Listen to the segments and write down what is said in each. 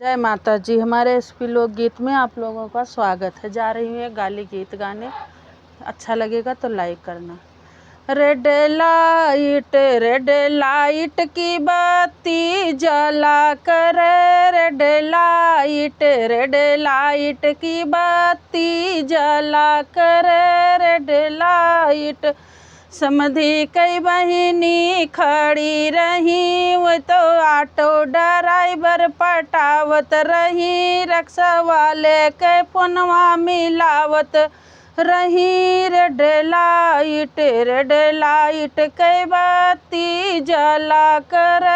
जय माता जी। हमारे एसपी लोकगीत में आप लोगों का स्वागत है। जा रही हूँ एक गाली गीत गाने, अच्छा लगेगा तो लाइक करना। रेड लाइट की बत्ती जला कर, रेड लाइट की बत्ती जला कर, रेड लाइट समधी कई बहिनी खड़ी रही, वो तो ऑटो ड्राइवर पटावत रही, रक्षा वाले के फोनवा मिलावत रही। रेड लाइट के बत्ती जला कर,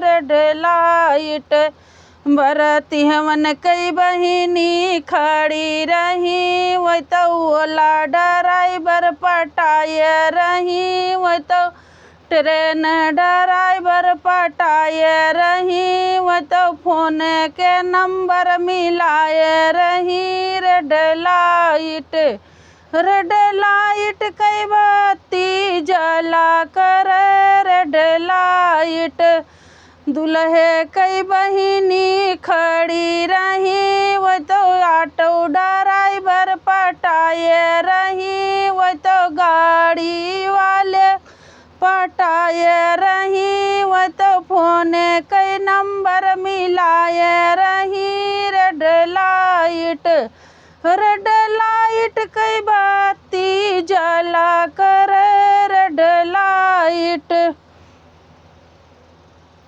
रेड लाइट बरती हमन कई बहिनी खड़ी रही, वो तो ओला ड्राइवर पटाए रही, वो तो ट्रेन ड्राइवर पटाए रही, वो तो फोन के नंबर मिलाए रही। रेड लाइट कई बत्ती जला कर, रेड लाइट दुल्हे कई बहिनी खड़ी रही, वो तो ऑटो ड्राइवर पटाए रही, वो तो गाड़ी वाले पटाए रही, वो तो फोन कई नंबर मिलाए रही। रेड लाइट कई बत्ती जला कर, रेड लाइट।